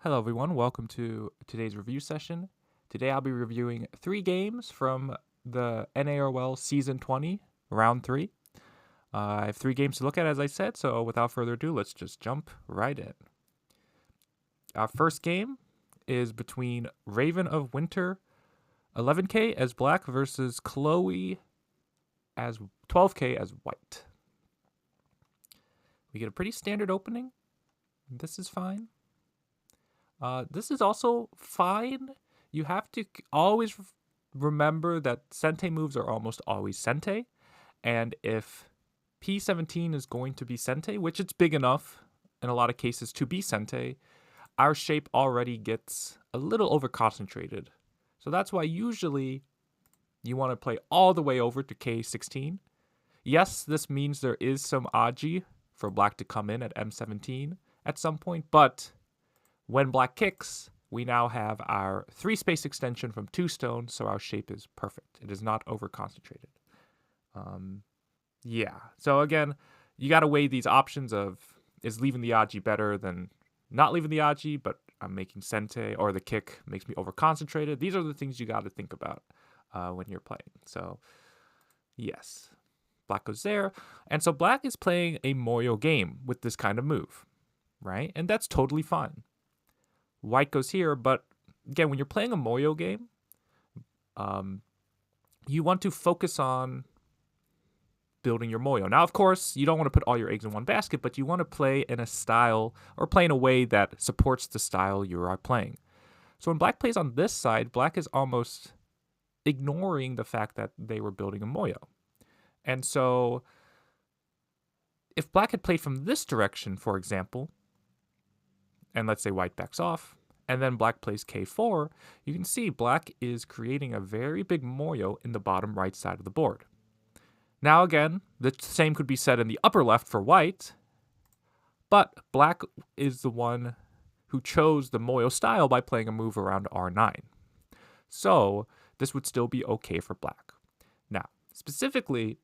Hello everyone, welcome to today's review session. Today I'll be reviewing 3 games from the NAOL Season 20, Round 3. I have 3 games to look at, as I said, so without further ado, let's just jump right in. Our first game is between ravenofwinter 11k as black versus Chloe as 12k as white. We get a pretty standard opening. This is fine. This is also fine. You have to always remember that Sente moves are almost always Sente. And if P17 is going to be Sente, which it's big enough in a lot of cases to be Sente, our shape already gets a little over-concentrated. So that's why usually you want to play all the way over to K16. Yes, this means there is some Aji for black to come in at M17 at some point, but when black kicks, we now have our 3-space extension from 2 stones, so our shape is perfect. It is not over-concentrated. So again, you got to weigh these options of, is leaving the Aji better than not leaving the Aji, but I'm making Sente, or the kick makes me over-concentrated. These are the things you got to think about when you're playing. So, yes. Black goes there. And so black is playing a Moyo game with this kind of move, right? And that's totally fine. White goes here, but again, when you're playing a Moyo game, you want to focus on building your Moyo. Now, of course, you don't want to put all your eggs in one basket, but you want to play in a style or play in a way that supports the style you are playing. So when black plays on this side, black is almost ignoring the fact that they were building a Moyo. And so if black had played from this direction, for example, and let's say white backs off, and then black plays K4, you can see black is creating a very big Moyo in the bottom right side of the board. Now again, the same could be said in the upper left for white, but black is the one who chose the Moyo style by playing a move around R9. So this would still be okay for black. Now, specifically,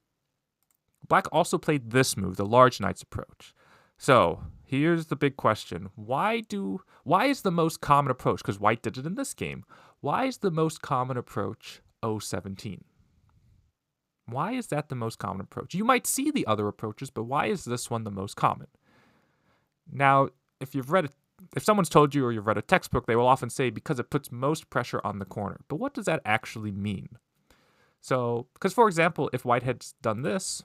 black also played this move, the large knight's approach. So here's the big question. Why is the most common approach, because white did it in this game, why is the most common approach O17? Why is that the most common approach? You might see the other approaches, but why is this one the most common? Now, if someone's told you or you've read a textbook, they will often say because it puts most pressure on the corner. But what does that actually mean? So, because for example, if white had done this,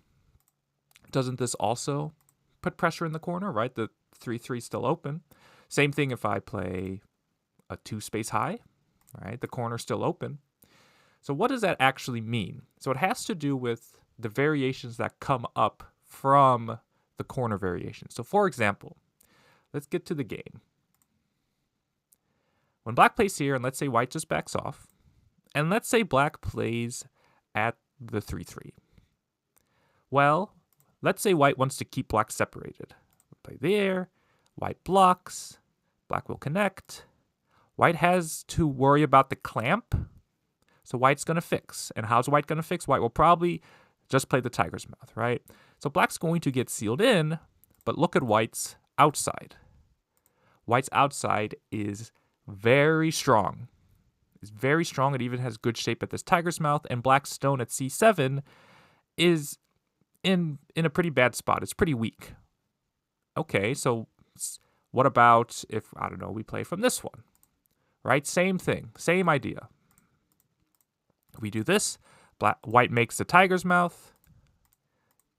doesn't this also put pressure in the corner, right? The 3-3 is still open. Same thing if I play a 2-space high, right? The corner's still open. So what does that actually mean? So it has to do with the variations that come up from the corner variation. So for example, let's get to the game. When black plays here, and let's say white just backs off, and let's say black plays at the 3-3. Well, let's say white wants to keep black separated. Play there, white blocks, black will connect. White has to worry about the clamp, so white's going to fix. And how's white going to fix? White will probably just play the tiger's mouth, right? So black's going to get sealed in, but look at white's outside. White's outside is very strong. It's very strong. It even has good shape at this tiger's mouth, and black's stone at C7 is in a pretty bad spot. It's pretty weak. Okay, so what about if, I don't know, we play from this one, right? Same thing, same idea. We do this, white makes the tiger's mouth,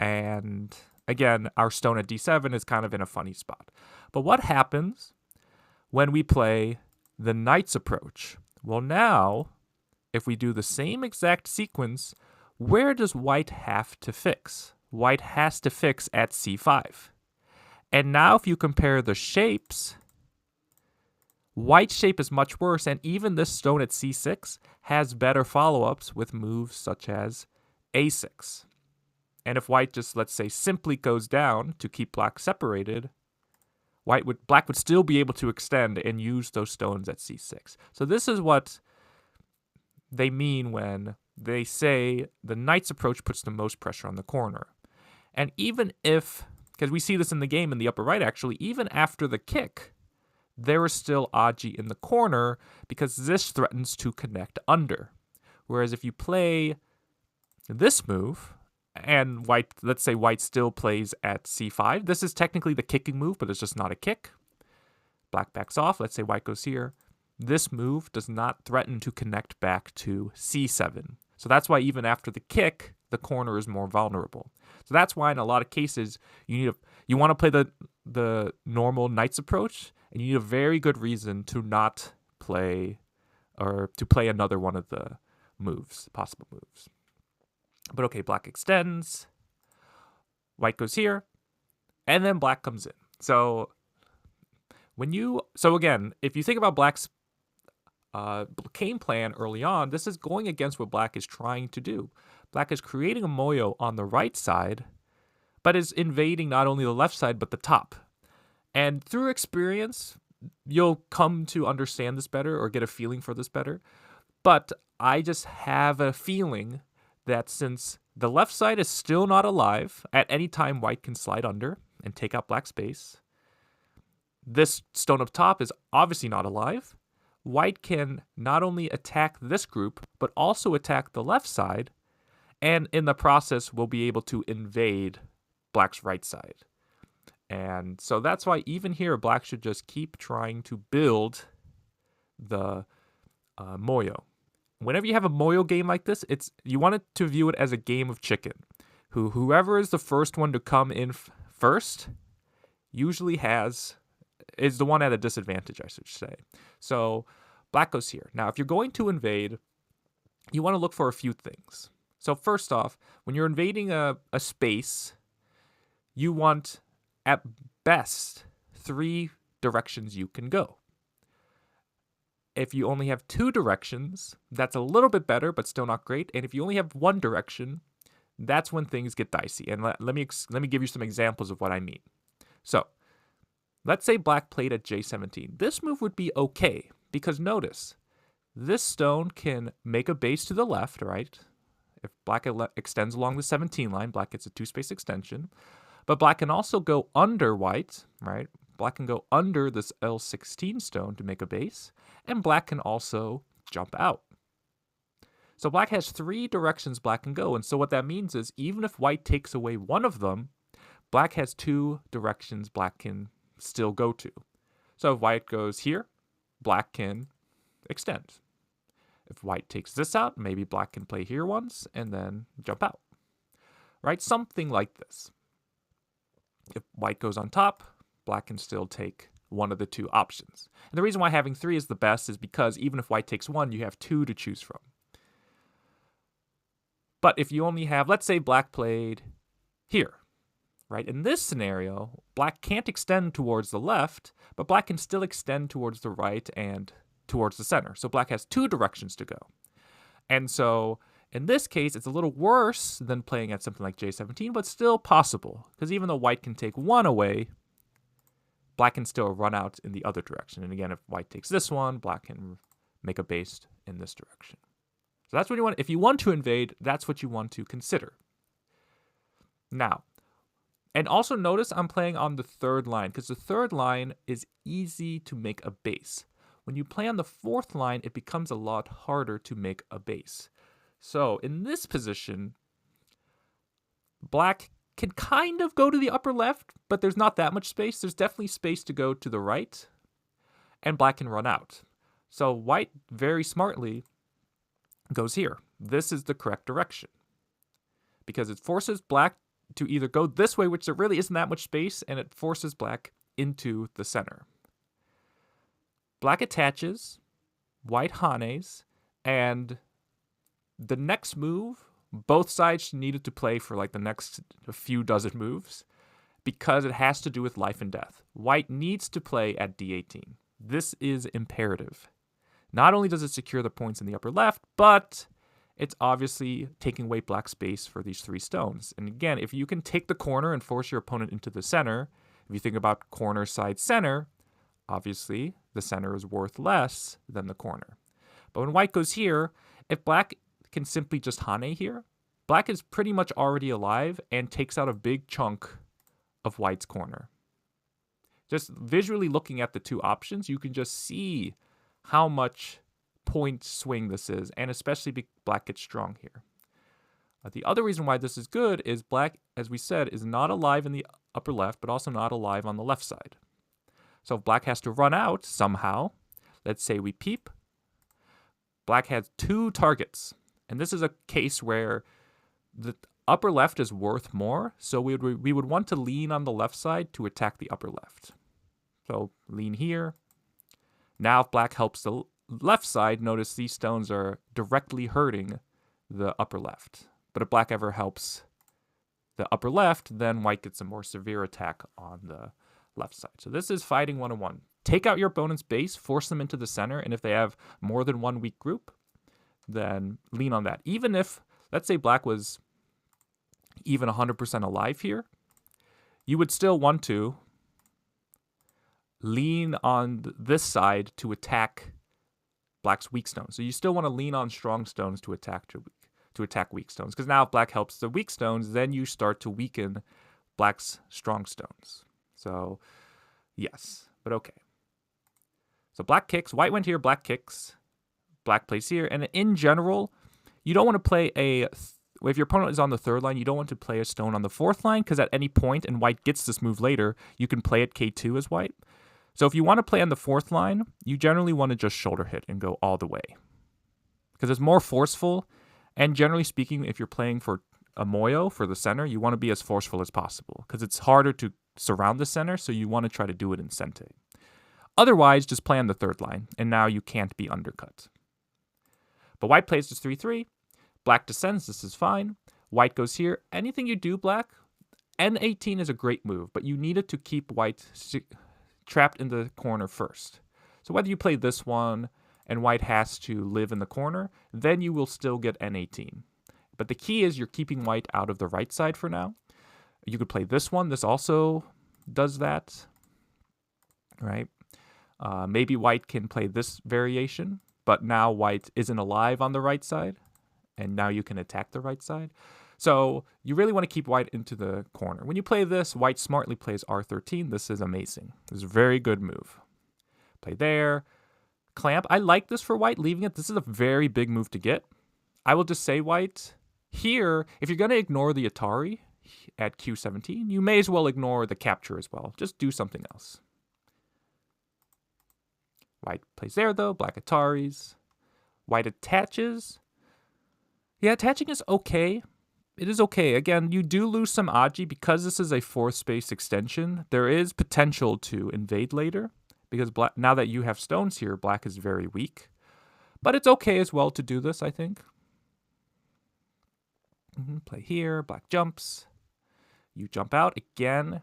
and again, our stone at D7 is kind of in a funny spot. But what happens when we play the knight's approach? Well, now, if we do the same exact sequence, where does white have to fix? White has to fix at C5. And now if you compare the shapes, white's shape is much worse, and even this stone at C6 has better follow-ups with moves such as A6. And if white just, let's say, simply goes down to keep black separated, black would still be able to extend and use those stones at C6. So this is what they mean when they say the knight's approach puts the most pressure on the corner. And even if, because we see this in the game in the upper right actually, even after the kick, there is still Aji in the corner because this threatens to connect under. Whereas if you play this move, and white, let's say white still plays at c5, this is technically the kicking move, but it's just not a kick. Black backs off, let's say white goes here. This move does not threaten to connect back to c7. So that's why even after the kick, the corner is more vulnerable. So that's why in a lot of cases, you want to play the normal knight's approach, and you need a very good reason to not play, or to play another one of the moves, possible moves. But okay, black extends, white goes here, and then black comes in. So again, if you think about black's game plan early on, this is going against what black is trying to do. Black is creating a moyo on the right side, but is invading not only the left side, but the top. And through experience, you'll come to understand this better or get a feeling for this better. But I just have a feeling that since the left side is still not alive, at any time white can slide under and take out black space. This stone up top is obviously not alive. White can not only attack this group, but also attack the left side, and in the process will be able to invade black's right side. And so that's why even here, black should just keep trying to build the moyo. Whenever you have a moyo game like this, you want it to view it as a game of chicken. Whoever is the first one to come in first usually is the one at a disadvantage, I should say. So black goes here. Now, if you're going to invade, you want to look for a few things. So first off, when you're invading a space, you want, at best, 3 directions you can go. If you only have 2 directions, that's a little bit better, but still not great. And if you only have 1 direction, that's when things get dicey. And let me give you some examples of what I mean. So let's say black played at j17. This move would be okay, because notice, this stone can make a base to the left, right? If black extends along the 17 line, black gets a 2-space extension. But black can also go under white, right? Black can go under this L16 stone to make a base, and black can also jump out. So black has 3 directions black can go, and so what that means is even if white takes away one of them, black has 2 directions black can still go to. So if white goes here, black can extend. If white takes this out, maybe black can play here once and then jump out. Right? Something like this. If white goes on top, black can still take one of the 2 options. And the reason why having 3 is the best is because even if white takes 1, you have 2 to choose from. But if you only have, let's say black played here, right? In this scenario, black can't extend towards the left, but black can still extend towards the right and towards the center. So black has 2 directions to go. And so in this case, it's a little worse than playing at something like j17, but still possible. Because even though white can take 1 away, black can still run out in the other direction. And again, if white takes this one, black can make a base in this direction. So that's what you want. If you want to invade, that's what you want to consider. Now, and also notice I'm playing on the 3rd line, because the 3rd line is easy to make a base. When you play on the 4th line, it becomes a lot harder to make a base. So in this position, black can kind of go to the upper left, but there's not that much space. There's definitely space to go to the right, and black can run out. So white very smartly goes here. This is the correct direction, because it forces black to either go this way, which there really isn't that much space, and it forces black into the center. Black attaches, white hanes, and the next move, both sides needed to play for like the next few dozen moves because it has to do with life and death. White needs to play at d18. This is imperative. Not only does it secure the points in the upper left, but it's obviously taking away black space for these 3 stones. And again, if you can take the corner and force your opponent into the center, if you think about corner, side, center, obviously the center is worth less than the corner. But when white goes here, if black can simply just hane here, black is pretty much already alive and takes out a big chunk of white's corner. Just visually looking at the two options, you can just see how much point swing this is, and especially black gets strong here. The other reason why this is good is black, as we said, is not alive in the upper left, but also not alive on the left side. So if black has to run out somehow, let's say we peep, black has 2 targets. And this is a case where the upper left is worth more, so we would want to lean on the left side to attack the upper left. So lean here. Now if black helps the left side, notice these stones are directly hurting the upper left. But if black ever helps the upper left, then white gets a more severe attack on the left side. So this is fighting 101. Take out your opponent's base, force them into the center, and if they have more than one weak group, then lean on that. Even if, let's say black was even 100% alive here, you would still want to lean on this side to attack black's weak stones. So you still want to lean on strong stones to attack weak stones. Because now if black helps the weak stones, then you start to weaken black's strong stones. So, yes, but okay. So black kicks, white went here, black kicks, black plays here. And in general, you don't want to play if your opponent is on the 3rd line, you don't want to play a stone on the 4th line, because at any point, and white gets this move later, you can play it K2 as white. So if you want to play on the 4th line, you generally want to just shoulder hit and go all the way, because it's more forceful. And generally speaking, if you're playing for a moyo for the center, you want to be as forceful as possible, because it's harder to surround the center, so you want to try to do it in sente. Otherwise, just play on the 3rd line, and now you can't be undercut. But white plays this 3-3. Black descends. This is fine. White goes here. Anything you do, black, N18 is a great move, but you needed to keep white trapped in the corner first. So whether you play this one and white has to live in the corner, then you will still get N18. But the key is you're keeping white out of the right side for now. You could play this one. This also does that, right? Maybe white can play this variation, but now white isn't alive on the right side, and now you can attack the right side. So you really want to keep white into the corner. When you play this, white smartly plays R13. This is amazing. This is a very good move. Play there. Clamp. I like this for white, leaving it. This is a very big move to get. I will just say white, here, if you're going to ignore the Atari at Q17, you may as well ignore the capture as well. Just do something else. White plays there, though. Black Ataris. White attaches. Yeah, attaching is okay. It is okay. Again, you do lose some Aji because this is a 4th space extension. There is potential to invade later, because black, now that you have stones here, black is very weak. But it's okay as well to do this, I think. Play here. Black jumps. You jump out again.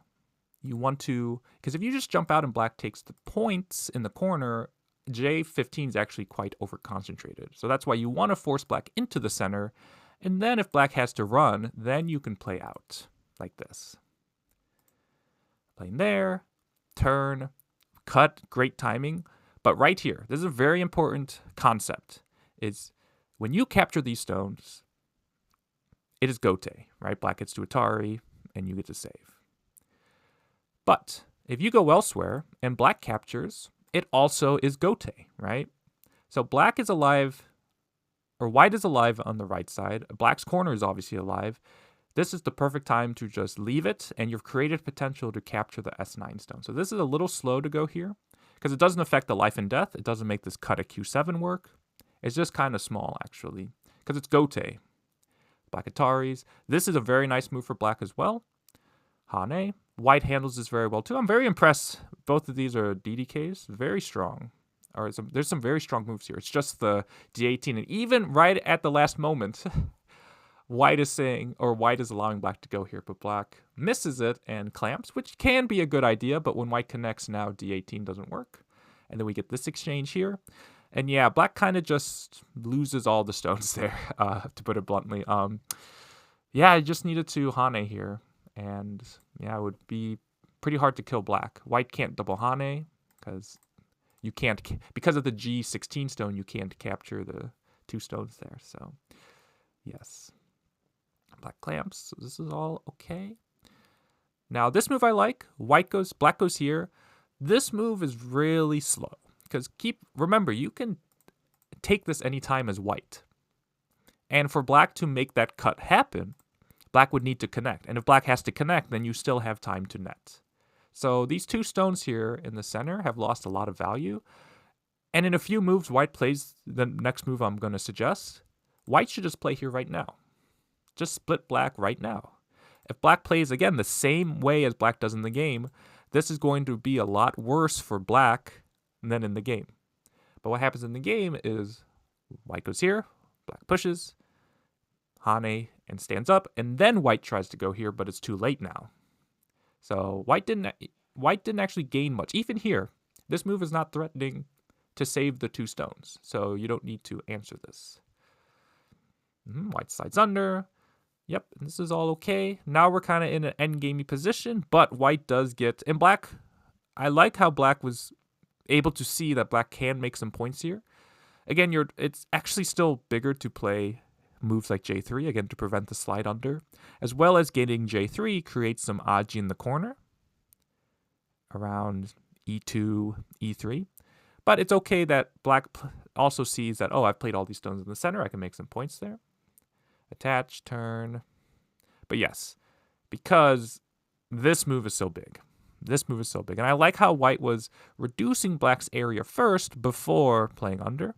You want to, because if you just jump out and black takes the points in the corner, J15 is actually quite over-concentrated. So that's why you want to force black into the center, and then if black has to run, then you can play out like this. Playing there, turn, cut, great timing. But right here, this is a very important concept, is when you capture these stones, it is Gote, right? Black gets to Atari, and you get to save. But if you go elsewhere and black captures, it also is Gote, right? So black is alive, or white is alive on the right side. Black's corner is obviously alive. This is the perfect time to just leave it, and you've created potential to capture the S9 stone. So this is a little slow to go here, because it doesn't affect the life and death. It doesn't make this cut at Q7 work. It's just kind of small, actually, because it's Gote. Black Ataris. This is a very nice move for black as well. Hane. White handles this very well, too. I'm very impressed. Both of these are DDKs. Very strong. There's some very strong moves here. It's just the D18. And even right at the last moment, white is allowing black to go here. But black misses it and clamps, which can be a good idea. But when white connects now, D18 doesn't work. And then we get this exchange here. And yeah, black kind of just loses all the stones there, to put it bluntly. Yeah, I just needed to Hane here. And yeah, it would be pretty hard to kill black. White can't double Hane because you can't, because of the G16 stone, you can't capture the 2 stones there. So yes, black clamps. So this is all okay. Now this move I like. Black goes here. This move is really slow because remember, you can take this anytime as white. And for black to make that cut happen, black would need to connect. And if black has to connect, then you still have time to net. So these 2 stones here in the center have lost a lot of value. And in a few moves, white plays the next move I'm going to suggest. White should just play here right now. Just split black right now. If black plays, again, the same way as black does in the game, this is going to be a lot worse for black than in the game. But what happens in the game is white goes here, black pushes, harvei, and stands up, and then white tries to go here, but it's too late now. So white didn't actually gain much. Even here, this move is not threatening to save the 2 stones, so you don't need to answer this. White slides under. Yep, this is all okay. Now we're kind of in an endgamey position, but white does get... And black, I like how black was able to see that black can make some points here. Again, it's actually still bigger to play moves like J3, again, to prevent the slide under, as well as getting J3 creates some aji in the corner around E2, E3. But it's okay that black also sees that, oh, I've played all these stones in the center. I can make some points there. Attach, turn. But yes, because this move is so big. This move is so big. And I like how white was reducing black's area first before playing under.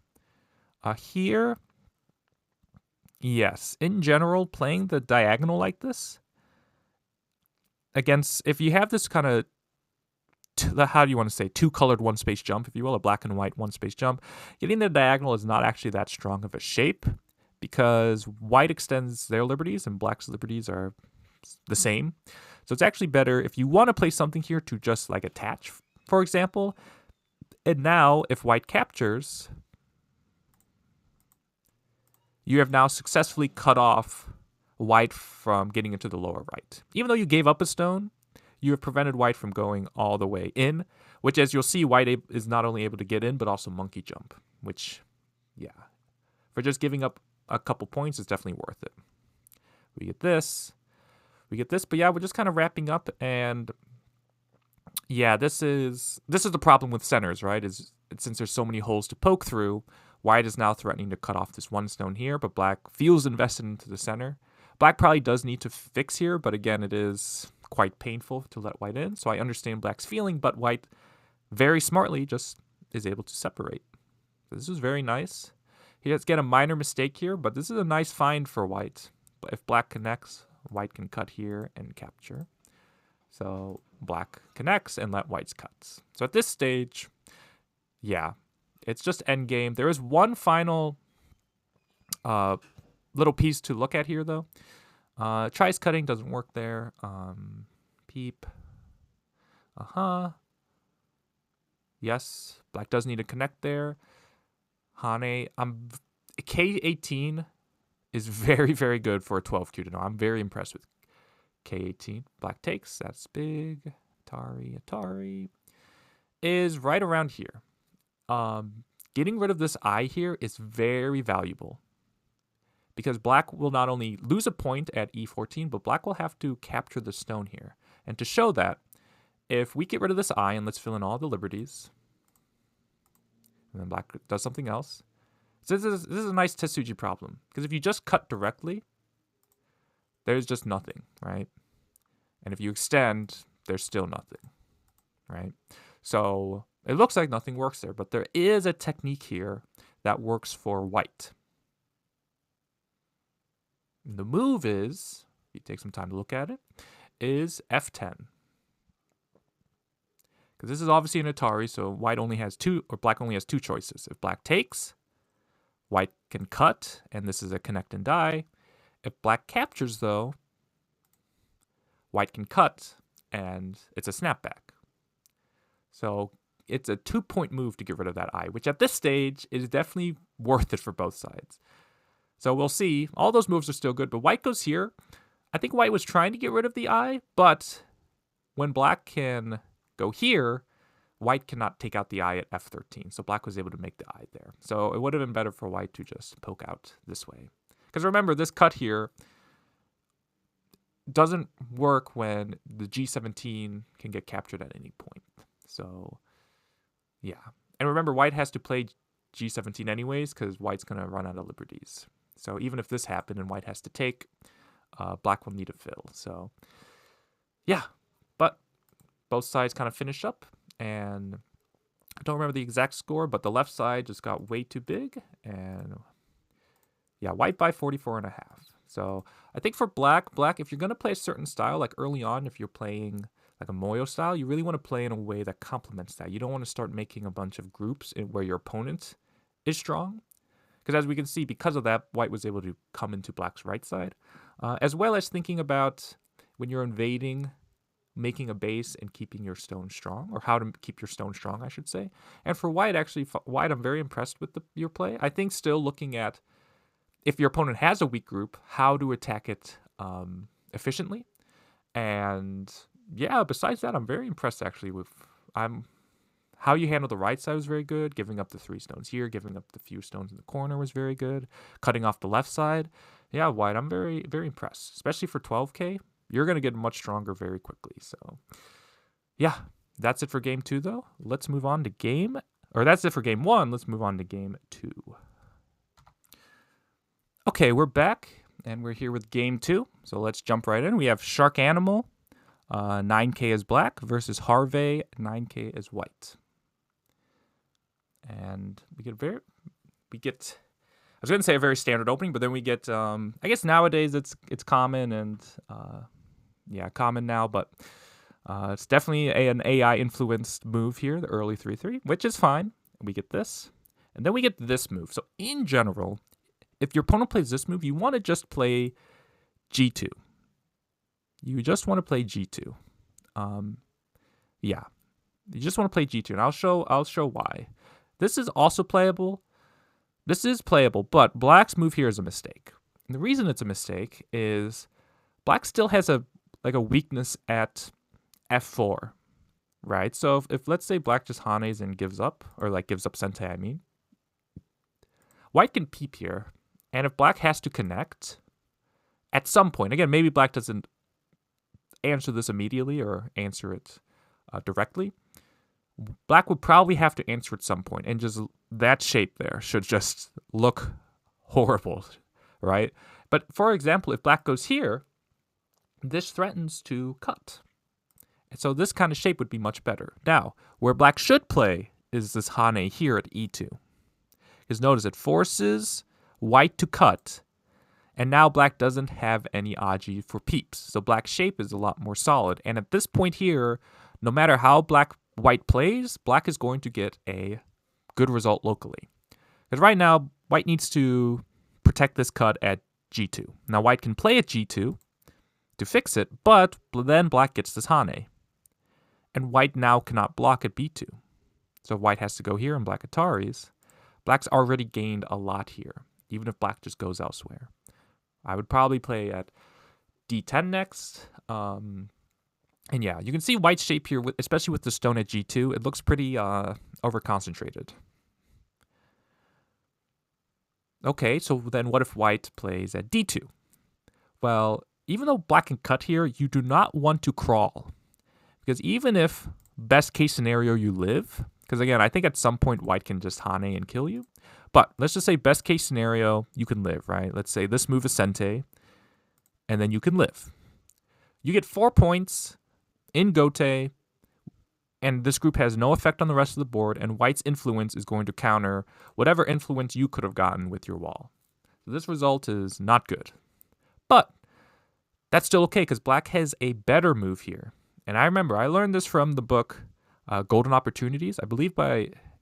Here, yes, in general, playing the diagonal like this, against, if you have this kind of, how do you want to say, 2-colored one-space jump, if you will, a black and white one-space jump, getting the diagonal is not actually that strong of a shape because white extends their liberties and black's liberties are the same. So it's actually better if you want to play something here to just like attach, for example. And now if white captures, you have now successfully cut off white from getting into the lower right. Even though you gave up a stone, you have prevented white from going all the way in, which, as you'll see, white is not only able to get in, but also monkey jump, which, yeah, for just giving up a couple points is definitely worth it. We get this, but yeah, we're just kind of wrapping up, and yeah, this is the problem with centers, right? Since there's so many holes to poke through, white is now threatening to cut off this 1 stone here, but black feels invested into the center. Black probably does need to fix here, but again, it is quite painful to let white in, so I understand black's feeling, but white very smartly just is able to separate. So this is very nice. He does get a minor mistake here, but this is a nice find for white. But if black connects, white can cut here and capture. So black connects and let white's cuts. So at this stage, yeah, it's just endgame. There is one final little piece to look at here, though. Tries cutting, doesn't work there. Peep. Yes, black does need to connect there. Harvei. K18 is very, very good for a 12Q to know. I'm very impressed with K18. Black takes. That's big. Atari. Is right around here. Getting rid of this I here is very valuable. Because black will not only lose a point at E14, but black will have to capture the stone here. And to show that, if we get rid of this I and let's fill in all the liberties, and then black does something else. So this is a nice Tetsuji problem. Because if you just cut directly, there's just nothing, right? And if you extend, there's still nothing, right? So it looks like nothing works there, but there is a technique here that works for white. The move is, if you take some time to look at it, is F10. Because this is obviously an Atari, so white only has 2, or black only has 2 choices. If black takes, white can cut, and this is a connect and die. If black captures, though, white can cut, and it's a snapback. So it's a 2-point move to get rid of that I, which at this stage is definitely worth it for both sides. So we'll see. All those moves are still good, but white goes here. I think white was trying to get rid of the I, but when black can go here, white cannot take out the I at F13. So black was able to make the I there. So it would have been better for white to just poke out this way. Because remember, this cut here doesn't work when the G17 can get captured at any point. So, yeah. And remember, white has to play g17 anyways because white's going to run out of liberties. So even if this happened and white has to take, black will need to fill. So, yeah. But both sides kind of finish up. And I don't remember the exact score, but the left side just got way too big. And, yeah, white by 44.5. So I think for black, if you're going to play a certain style, like early on, if you're playing like a Moyo style, you really want to play in a way that complements that. You don't want to start making a bunch of groups where your opponent is strong. Because as we can see, because of that, white was able to come into black's right side. As well as thinking about when you're invading, making a base and keeping your stone strong, or how to keep your stone strong, I should say. And for white, actually, I'm very impressed with your play. I think still looking at if your opponent has a weak group, how to attack it efficiently. And yeah, besides that, I'm very impressed actually with how you handle the right side was very good. Giving up the 3 stones here, giving up the few stones in the corner was very good. Cutting off the left side. Yeah, white, I'm very, very impressed. Especially for 12k, you're going to get much stronger very quickly. So yeah, that's it for game 2 though. Let's move on to that's it for game 1. Let's move on to game 2. Okay, we're back, and we're here with game 2. So let's jump right in. We have Sharkanimal, 9k as black, versus harvei, 9k as white. And we get I was going to say a very standard opening, but then we get, I guess nowadays it's common and, common now, but it's definitely an AI-influenced move here, the early 3-3, which is fine. We get this, and then we get this move. So in general, if your opponent plays this move, you want to just play G2. You just want to play G2. Yeah. You just want to play G2, and I'll show why. This is also playable. This is playable, but black's move here is a mistake. And the reason it's a mistake is black still has a weakness at F4, right? So if let's say black just hanes and gives up, or gives up sente, I mean, white can peep here. And if black has to connect, at some point, again, maybe black doesn't answer this immediately or answer it directly, black would probably have to answer at some point, and just that shape there should just look horrible, right? But for example, if black goes here, this threatens to cut. And so this kind of shape would be much better. Now, where black should play is this hane here at E2. Because notice it forces white to cut, and now black doesn't have any aji for peeps. So black's shape is a lot more solid. And at this point here, no matter how white plays, black is going to get a good result locally. Because right now, white needs to protect this cut at G2. Now white can play at G2 to fix it, but then black gets this hane. And white now cannot block at B2. So white has to go here and black Ataris. Black's already gained a lot here, even if black just goes elsewhere. I would probably play at D10 next. And yeah, you can see white's shape here, especially with the stone at G2. It looks pretty over-concentrated. Okay, so then what if white plays at D2? Well, even though black can cut here, you do not want to crawl. Because even if, best case scenario, you live, because again, I think at some point white can just hane and kill you. But let's just say best case scenario, you can live, right? Let's say this move is sente, and then you can live. You get 4 points in Gote, and this group has no effect on the rest of the board, and white's influence is going to counter whatever influence you could have gotten with your wall. So this result is not good. But that's still okay, because black has a better move here. And I remember, I learned this from the book Golden Opportunities, I believe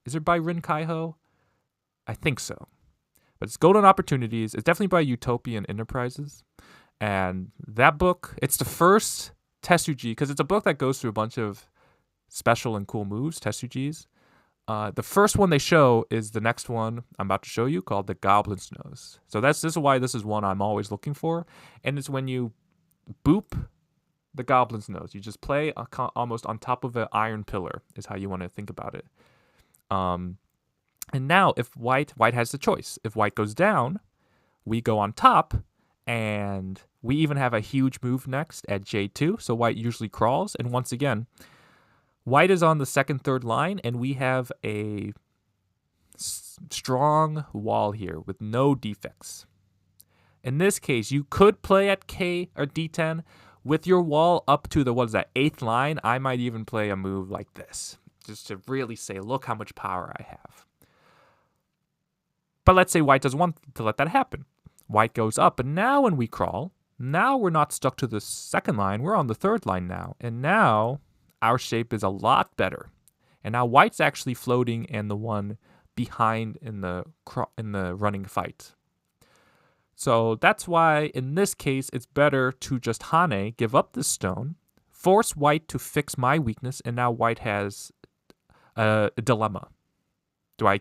is it by Rin Kaiho? I think so. But it's Golden Opportunities. It's definitely by Utopian Enterprises. And that book, it's the first Tetsuji, because it's a book that goes through a bunch of special and cool moves, Tetsujis. The first one they show is the next one I'm about to show you, called the Goblin's Nose. So this is why this is one I'm always looking for. And it's when you boop the Goblin's Nose. You just play almost on top of an iron pillar, is how you want to think about it. And now, if white has the choice. If white goes down, we go on top, and we even have a huge move next at J2, so white usually crawls. And once again, White is on the second, third line, and we have a strong wall here with no defects. In this case, you could play at K or D10 with your wall up to the, 8th line. I might even play a move like this, just to really say, look how much power I have. But let's say white doesn't want to let that happen. White goes up, and now when we crawl, now we're not stuck to the second line, we're on the third line now. And now our shape is a lot better. And now white's actually floating and the one behind in the running fight. So that's why in this case it's better to just Hane, give up this stone, force white to fix my weakness, and now white has a dilemma. Do I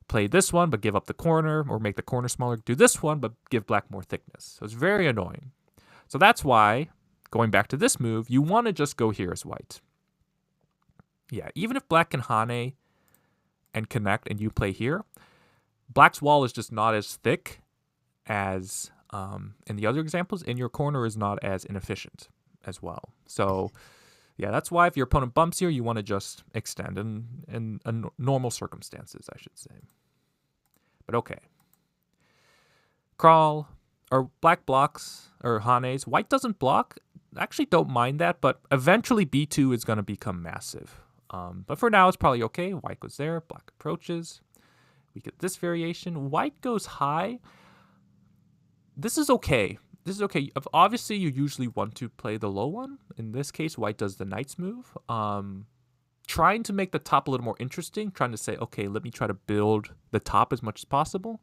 play this one but give up the corner, or make the corner smaller? Do this one but give black more thickness? So it's very annoying. So that's why, going back to this move, you want to just go here as white. Yeah, even if black can Hane and connect and you play here, black's wall is just not as thick as in the other examples, and your corner is not as inefficient as well. So yeah, that's why if your opponent bumps here, you want to just extend in normal circumstances, I should say. But okay. Crawl, or black blocks, or Hanes. White doesn't block. Actually don't mind that, but eventually B2 is going to become massive. But for now, it's probably okay. White goes there, black approaches. We get this variation. White goes high. This is okay. This is okay. Obviously, you usually want to play the low one. In this case, white does the knight's move. Trying to make the top a little more interesting. Trying to say, okay, let me try to build the top as much as possible.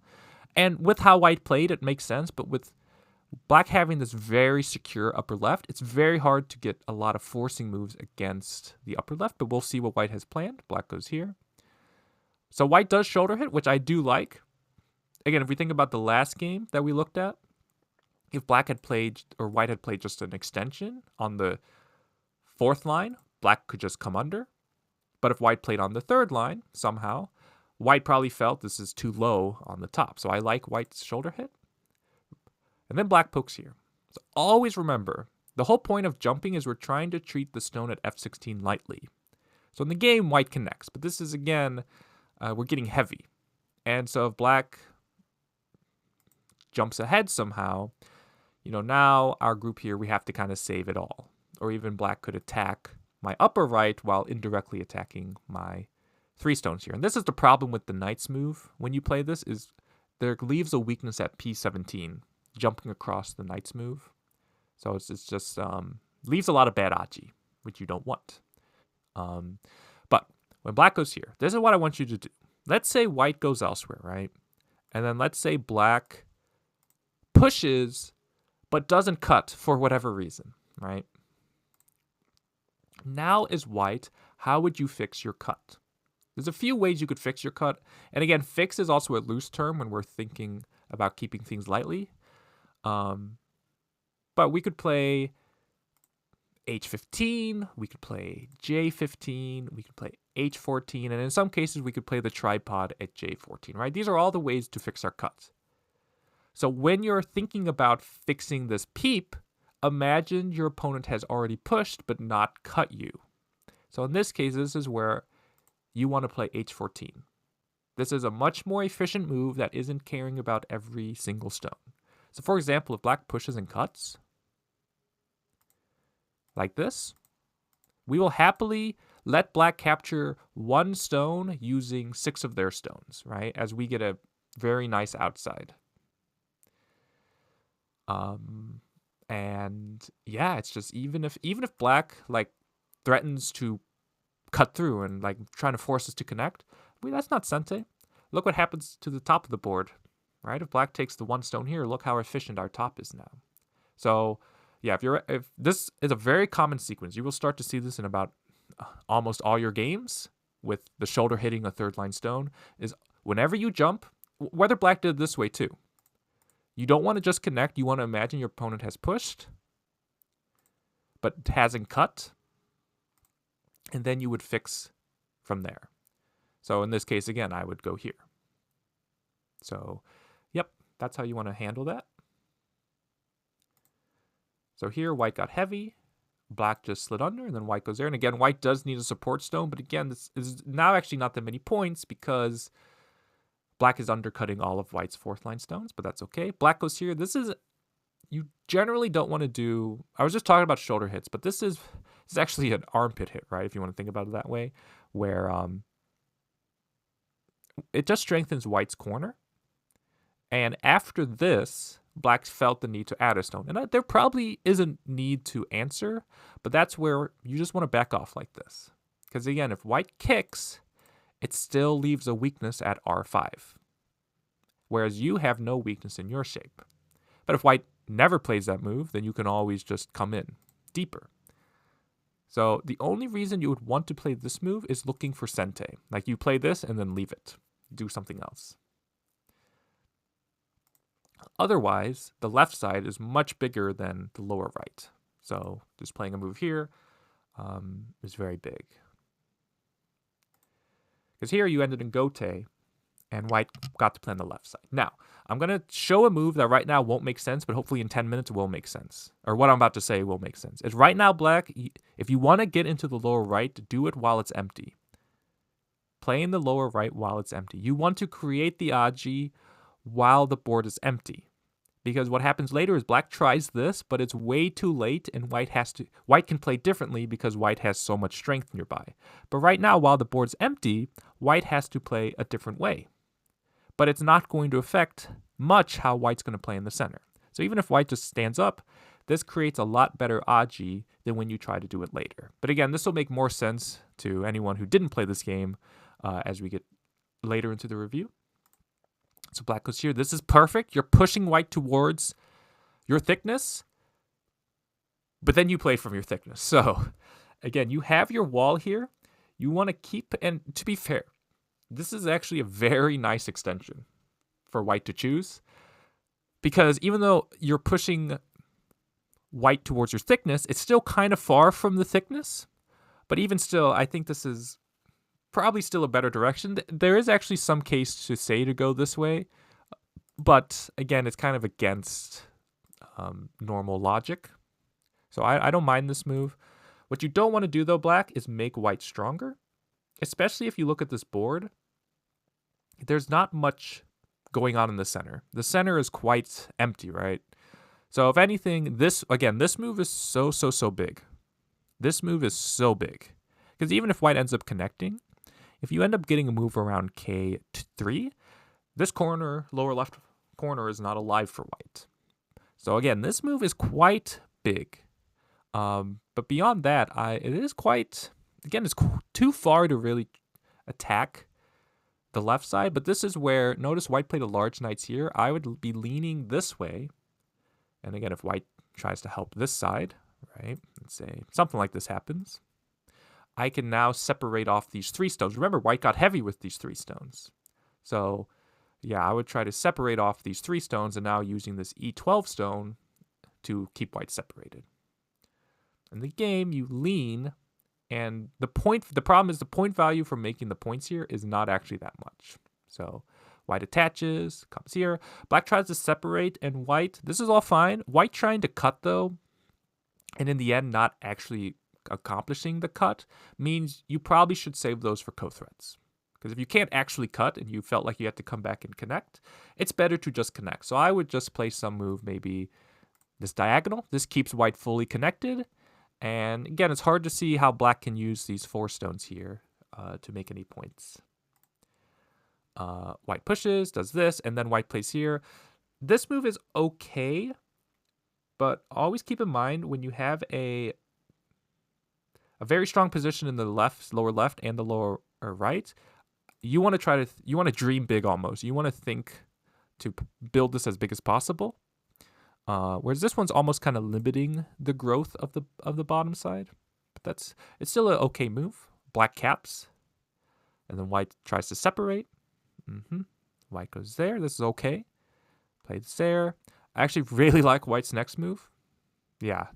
And with how white played, it makes sense. But with black having this very secure upper left, it's very hard to get a lot of forcing moves against the upper left. But we'll see what white has planned. Black goes here. So white does shoulder hit, which I do like. Again, if we think about the last game that we looked at, if black had played, or white had played just an extension on the 4th line, black could just come under. But if white played on the 3rd line, somehow, white probably felt this is too low on the top. So I like white's shoulder hit. And then black pokes here. So always remember, the whole point of jumping is we're trying to treat the stone at F16 lightly. So in the game, white connects. But this is, again, we're getting heavy. And so if black jumps ahead somehow, now our group here, we have to kind of save it all. Or even black could attack my upper right while indirectly attacking my 3 stones here. And this is the problem with the knight's move when you play this, is there leaves a weakness at P17, jumping across the knight's move. So it's just leaves a lot of bad aji, which you don't want. But when black goes here, this is what I want you to do. Let's say white goes elsewhere, right? And then let's say black pushes but doesn't cut for whatever reason, right? Now is white, how would you fix your cut? There's a few ways you could fix your cut. And again, fix is also a loose term when we're thinking about keeping things lightly. But we could play H15, we could play J15, we could play H14, and in some cases we could play the tripod at J14, right? These are all the ways to fix our cuts. So when you're thinking about fixing this peep, imagine your opponent has already pushed but not cut you. So in this case, this is where you want to play H14. This is a much more efficient move that isn't caring about every single stone. So for example, if black pushes and cuts, like this, we will happily let black capture 1 stone using 6 of their stones, right? As we get a very nice outside. And yeah, it's just even if black like threatens to cut through and like trying to force us to connect, that's not sente. Look what happens to the top of the board, right? If black takes the 1 stone here, look how efficient our top is now. So yeah, if this is a very common sequence, you will start to see this in about almost all your games with the shoulder hitting a 3rd line stone, is whenever you jump, whether black did it this way too. You don't want to just connect. You want to imagine your opponent has pushed, but hasn't cut. And then you would fix from there. So in this case, again, I would go here. So, yep, that's how you want to handle that. So here, white got heavy. Black just slid under, and then white goes there. And again, white does need a support stone, but again, this is now actually not that many points because black is undercutting all of white's 4th line stones, but that's okay. Black goes here. This is, you generally don't want to do, I was just talking about shoulder hits, but this is actually an armpit hit, right? If you want to think about it that way, where it just strengthens white's corner. And after this, black felt the need to add a stone. And there probably isn't need to answer, but that's where you just want to back off like this. Because again, if white kicks, it still leaves a weakness at R5. Whereas you have no weakness in your shape. But if white never plays that move, then you can always just come in deeper. So the only reason you would want to play this move is looking for sente. Like you play this and then leave it. Do something else. Otherwise, the left side is much bigger than the lower right. So just playing a move here is very big. Because here you ended in gote, and white got to play on the left side. Now, I'm going to show a move that right now won't make sense, but hopefully in 10 minutes it will make sense. Or what I'm about to say will make sense. It's right now, black, if you want to get into the lower right, do it while it's empty. Play in the lower right while it's empty. You want to create the aji while the board is empty. Because what happens later is black tries this, but it's way too late, and white can play differently because white has so much strength nearby. But right now, while the board's empty, white has to play a different way. But it's not going to affect much how white's going to play in the center. So even if white just stands up, this creates a lot better aji than when you try to do it later. But again, this will make more sense to anyone who didn't play this game as we get later into the review. So black goes here. This is perfect. You're pushing white towards your thickness, but then you play from your thickness. So again, you have your wall here. You want to keep, and to be fair, this is actually a very nice extension for white to choose, because even though you're pushing white towards your thickness, it's still kind of far from the thickness. But even still, I think this is probably still a better direction. There is actually some case to say to go this way, but again, it's kind of against normal logic. So I don't mind this move. What you don't want to do though, black, is make white stronger, especially if you look at this board. There's not much going on in the center. The center is quite empty, right? So if anything, this move is so big. This move is so big. Because even if white ends up connecting, if you end up getting a move around K3, this corner, lower left corner, is not alive for white. So again, this move is quite big. But beyond that, it is quite, again, it's too far to really attack the left side. But this is where, notice white played a large knights here. I would be leaning this way. And again, if white tries to help this side, right, let's say something like this happens, I can now separate off these 3 stones. Remember, white got heavy with these 3 stones. So, yeah, I would try to separate off these 3 stones, and now using this E12 stone to keep white separated. In the game, you lean, and the problem is the point value for making the points here is not actually that much. So, white attaches, comes here. Black tries to separate, and white, this is all fine. White trying to cut, though, and in the end, not actually accomplishing the cut, means you probably should save those for co-threats. Because if you can't actually cut and you felt like you had to come back and connect, it's better to just connect. So I would just play some move, maybe this diagonal. This keeps white fully connected. And again, it's hard to see how black can use these 4 stones here to make any points. White pushes, does this, and then white plays here. This move is okay, but always keep in mind when you have a very strong position in the lower left and the lower right, you want to dream big almost. You want to think to build this as big as possible. Whereas this one's almost kind of limiting the growth of the bottom side. But it's still an okay move. Black caps. And then white tries to separate. White goes there. This is okay. Play this there. I actually really like white's next move. Yeah,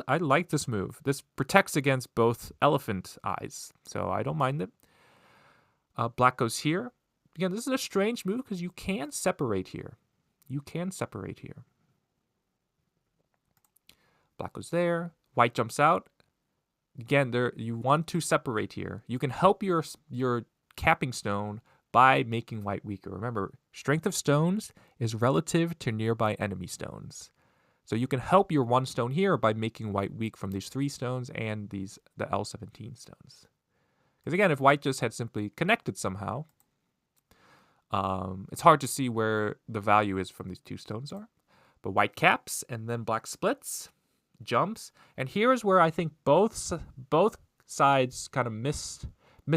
I like this move. This protects against both elephant eyes, so I don't mind it. Black goes here. Again, this is a strange move because you can separate here. Black goes there. White jumps out. Again, you want to separate here. You can help your capping stone by making white weaker. Remember, strength of stones is relative to nearby enemy stones. So you can help your 1 stone here by making white weak from these 3 stones and the L17 stones. Because again, if white just had simply connected somehow, it's hard to see where the value is from these 2 stones are. But white caps, and then black splits, jumps, and here is where I think both sides kind of missed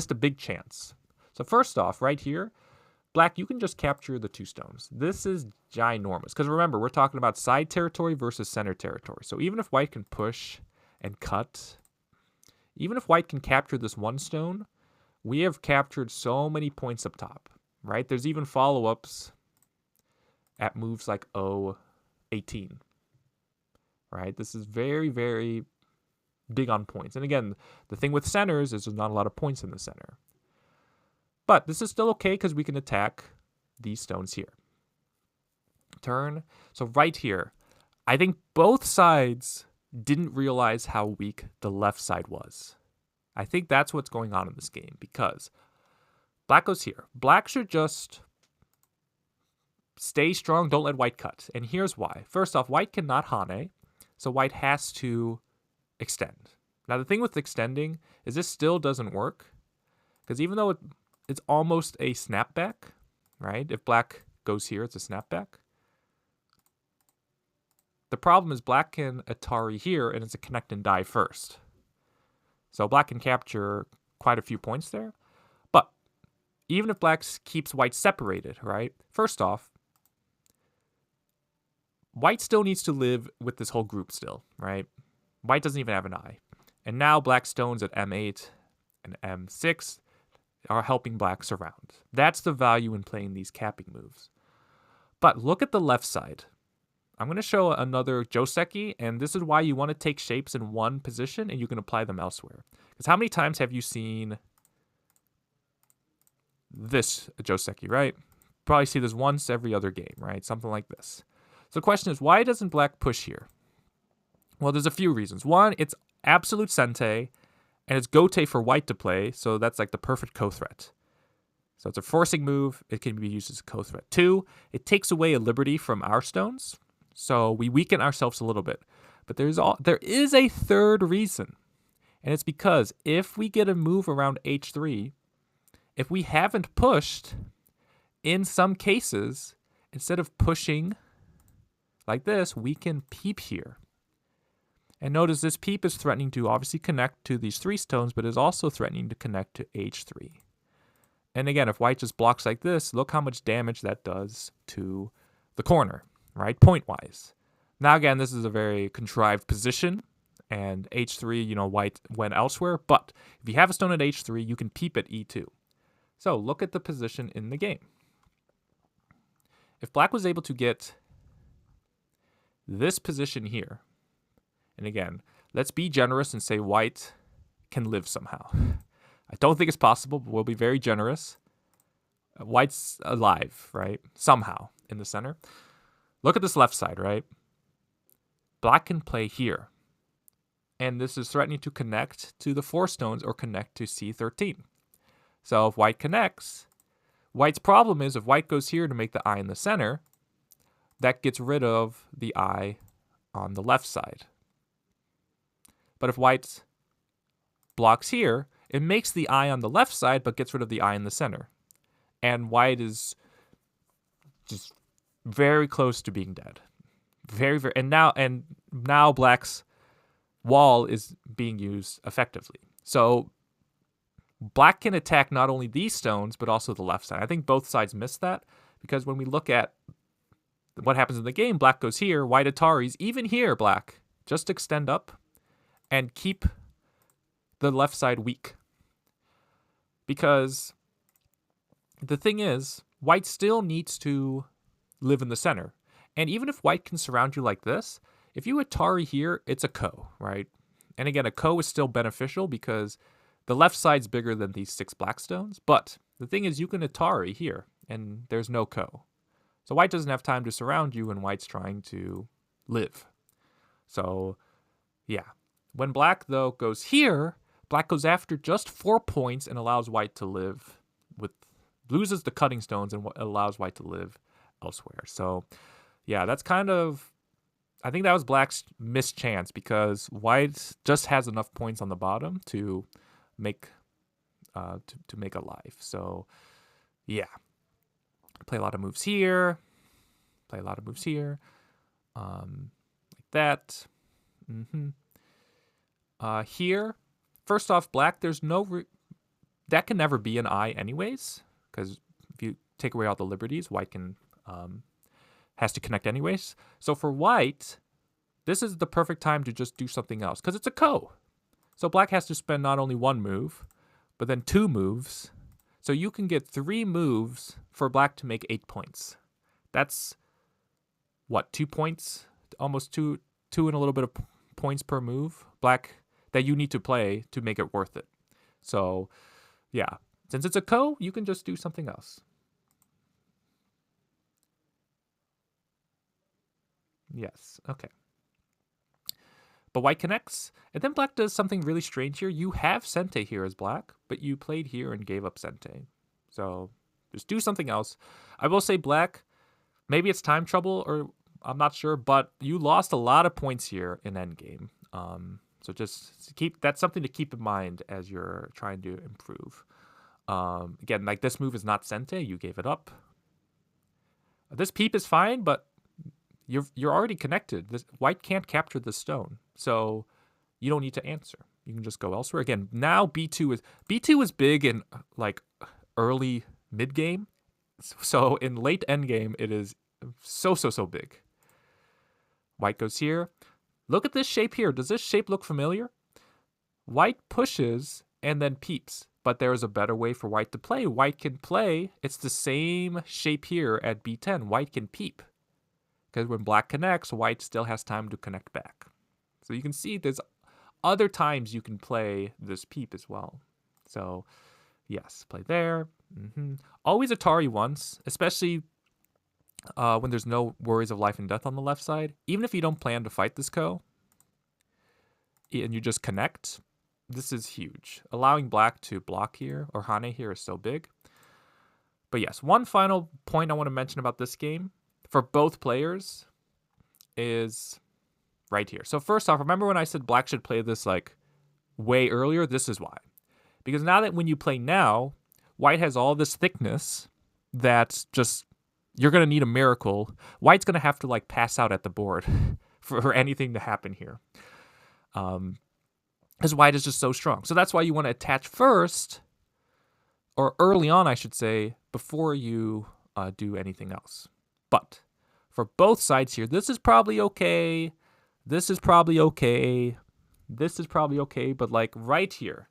a big chance. So first off, right here, black, you can just capture the 2 stones. This is ginormous, because remember, we're talking about side territory versus center territory. So even if white can push and cut, even if white can capture this 1 stone, we have captured so many points up top, right? There's even follow-ups at moves like O18, right? This is very, very big on points. And again, the thing with centers is there's not a lot of points in the center. But this is still okay because we can attack these stones here. Turn. So right here, I think both sides didn't realize how weak the left side was. I think that's what's going on in this game, because black goes here. Black should just stay strong, don't let white cut. And here's why. First off, white cannot harvei, so white has to extend. Now the thing with extending is this still doesn't work, because even though it's almost a snapback, right? If black goes here, it's a snapback. The problem is black can Atari here, and it's a connect and die first. So black can capture quite a few points there. But even if black keeps white separated, right? First off, white still needs to live with this whole group still, right? White doesn't even have an eye. And now black stones at M8 and M6 are helping black surround. That's the value in playing these capping moves. But look at the left side. I'm going to show another Joseki, and this is why you want to take shapes in one position and you can apply them elsewhere. Because how many times have you seen this Joseki, right? Probably see this once every other game, right? Something like this. So the question is, why doesn't black push here? Well, there's a few reasons. One, it's absolute sente, and it's gote for white to play, so that's like the perfect co-threat. So it's a forcing move. It can be used as a co-threat. 2, it takes away a liberty from our stones, so we weaken ourselves a little bit. But there is a third reason, and it's because if we get a move around H3, if we haven't pushed, in some cases, instead of pushing like this, we can peep here. And notice this peep is threatening to obviously connect to these 3 stones, but is also threatening to connect to H3. And again, if white just blocks like this, look how much damage that does to the corner, right? Point-wise. Now again, this is a very contrived position, and H3, white went elsewhere. But if you have a stone at H3, you can peep at E2. So look at the position in the game. If black was able to get this position here, and again, let's be generous and say white can live somehow. I don't think it's possible, but we'll be very generous. White's alive, right? Somehow in the center. Look at this left side, right? Black can play here. And this is threatening to connect to the 4 stones or connect to C13. So if white connects, white's problem is if white goes here to make the eye in the center, that gets rid of the eye on the left side. But if white blocks here, it makes the eye on the left side, but gets rid of the eye in the center. And white is just very close to being dead. Very, very, and now black's wall is being used effectively. So black can attack not only these stones, but also the left side. I think both sides miss that, because when we look at what happens in the game, black goes here, white Ataris, even here, black, just extend up and keep the left side weak. Because the thing is, white still needs to live in the center. And even if white can surround you like this, if you Atari here, it's a ko, right? And again, a ko is still beneficial because the left side's bigger than these 6 black stones. But the thing is, you can Atari here, and there's no ko. So white doesn't have time to surround you when white's trying to live. So, yeah. When black, though, goes here, black goes after just 4 points and allows white to live with, loses the cutting stones and allows white to live elsewhere. So, yeah, that's kind of, I think that was black's missed chance because white just has enough points on the bottom to make to make a life. So, yeah, play a lot of moves here, play a lot of moves here, like that. Here, first off, black, there's no that can never be an eye anyways, because if you take away all the liberties, white can has to connect anyways. So for white, this is the perfect time to just do something else because it's a ko. So black has to spend not only 1 move, but then 2 moves. So you can get 3 moves for black to make 8 points. That's what, 2 points? Almost two and a little bit of points per move. Black that you need to play to make it worth it. So, yeah. Since it's a ko, you can just do something else. Yes, okay. But white connects, and then black does something really strange here. You have Sente here as black, but you played here and gave up Sente. So, just do something else. I will say black, maybe it's time trouble, or I'm not sure, but you lost a lot of points here in endgame. So just that's something to keep in mind as you're trying to improve. Again, like this move is not Sente, you gave it up. This peep is fine, but you're already connected. This white can't capture the stone, so you don't need to answer. You can just go elsewhere. Again, now B2 is big in like early mid game. So in late end game, it is so big. White goes here. Look at this shape here. Does this shape look familiar? White pushes and then peeps, but there is a better way for white to play. White can play. It's the same shape here at B10. White can peep. Because when black connects, white still has time to connect back. So you can see there's other times you can play this peep as well. So yes, play there. Always Atari once, especially when there's no worries of life and death on the left side. Even if you don't plan to fight this ko, and you just connect, this is huge. Allowing black to block here, or hane here, is so big. But yes, one final point I want to mention about this game, for both players, is right here. So first off, remember when I said black should play this like way earlier? This is why. Because now that when you play now, white has all this thickness that's just, you're going to need a miracle. White's going to have to like pass out at the board for anything to happen here. Because white is just so strong. So that's why you want to attach first, or early on, I should say, before you do anything else. But for both sides here, this is probably okay. This is probably okay. This is probably okay. But like right here.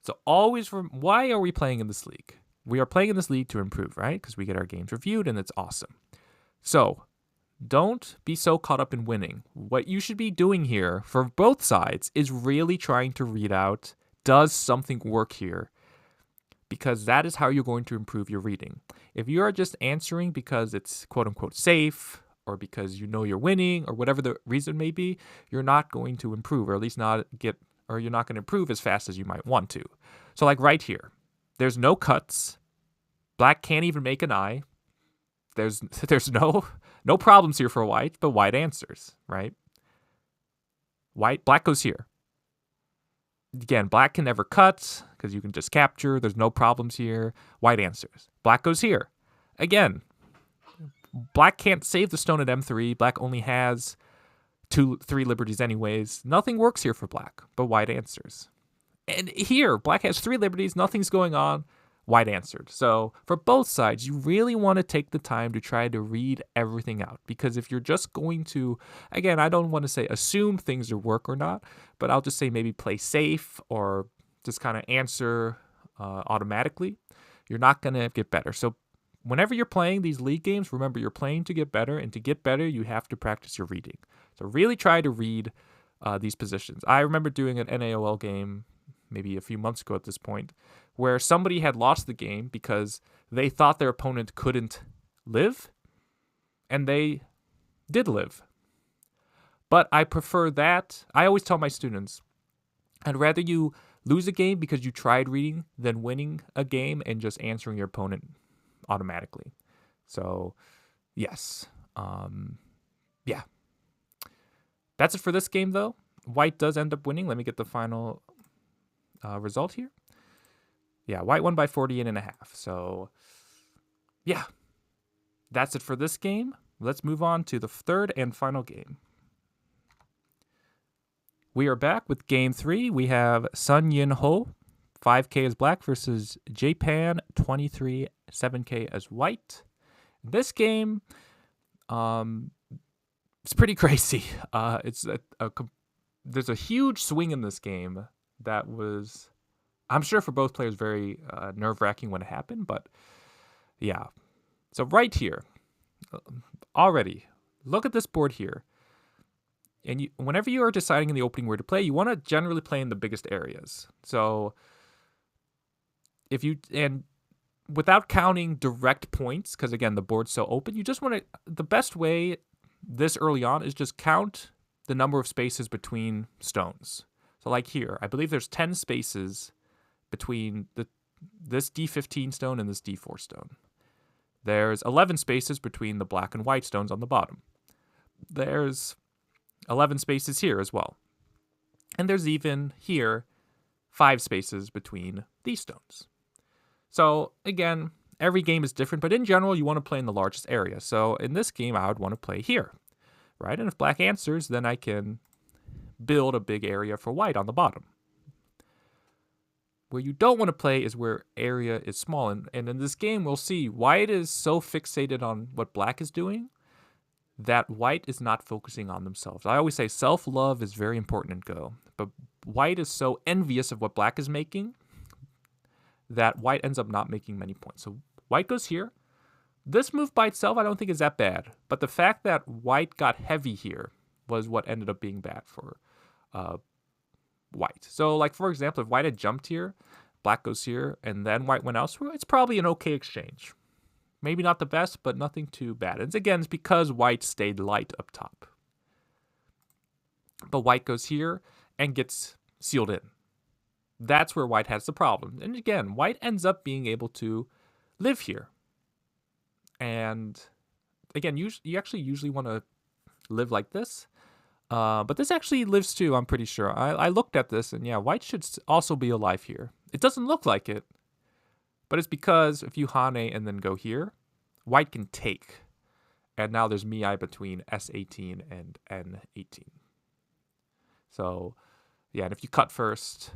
So always, why are we playing in this league? We are playing in this league to improve, right? Because we get our games reviewed and it's awesome. So don't be so caught up in winning. What you should be doing here for both sides is really trying to read out, does something work here? Because that is how you're going to improve your reading. If you are just answering because it's quote unquote safe, or because you know you're winning, or whatever the reason may be, you're not going to improve, or at least you're not going to improve as fast as you might want to. So like right here, there's no cuts. Black can't even make an eye. There's no problems here for white, but white answers, right? Black goes here. Again, black can never cut because you can just capture. There's no problems here. White answers. Black goes here. Again, black can't save the stone at M3. Black only has 3 liberties anyways. Nothing works here for black, but white answers. And here, black has 3 liberties. Nothing's going on. White answered. So for both sides, you really want to take the time to try to read everything out. Because if you're just going to, again, I don't want to say assume things will work or not, but I'll just say maybe play safe or just kind of answer automatically, you're not going to get better. So whenever you're playing these league games, remember you're playing to get better, and to get better, you have to practice your reading. So really try to read these positions. I remember doing an NAOL game maybe a few months ago at this point, where somebody had lost the game because they thought their opponent couldn't live, and they did live. But I prefer that. I always tell my students, I'd rather you lose a game because you tried reading than winning a game and just answering your opponent automatically. So, yes. Yeah. That's it for this game, though. White does end up winning. Let me get the final result here. Yeah, white won by 48.5. So, yeah. That's it for this game. Let's move on to the third and final game. We are back with game 3. We have Sunyinho, 5K as black, versus Japan, 23, 7K as white. This game, it's pretty crazy. There's a huge swing in this game that was, I'm sure for both players, very nerve-wracking when it happened. But yeah, so right here, already, look at this board here. And whenever you are deciding in the opening where to play, you want to generally play in the biggest areas. So and without counting direct points, because again, the board's so open, you just want to, the best way this early on is just count the number of spaces between stones. So like here, I believe there's 10 spaces between this D15 stone and this D4 stone. There's 11 spaces between the black and white stones on the bottom. There's 11 spaces here as well. And there's even here 5 spaces between these stones. So again, every game is different, but in general, you want to play in the largest area. So in this game, I would want to play here, right? And if black answers, then I can build a big area for white on the bottom. Where you don't want to play is where area is small. And in this game, we'll see white is so fixated on what black is doing that white is not focusing on themselves. I always say self-love is very important in Go, but white is so envious of what black is making that white ends up not making many points. So white goes here. This move by itself I don't think is that bad, but the fact that white got heavy here was what ended up being bad for white. So like, for example, if white had jumped here, black goes here, and then white went elsewhere, it's probably an okay exchange. Maybe not the best, but nothing too bad. And again, it's because white stayed light up top. But white goes here and gets sealed in. That's where white has the problem. And again, white ends up being able to live here. And again, you actually usually want to live like this. But this actually lives too, I'm pretty sure. I looked at this, and yeah, white should also be alive here. It doesn't look like it, but it's because if you hane and then go here, white can take. And now there's Miai between S18 and N18. So, yeah, and if you cut first,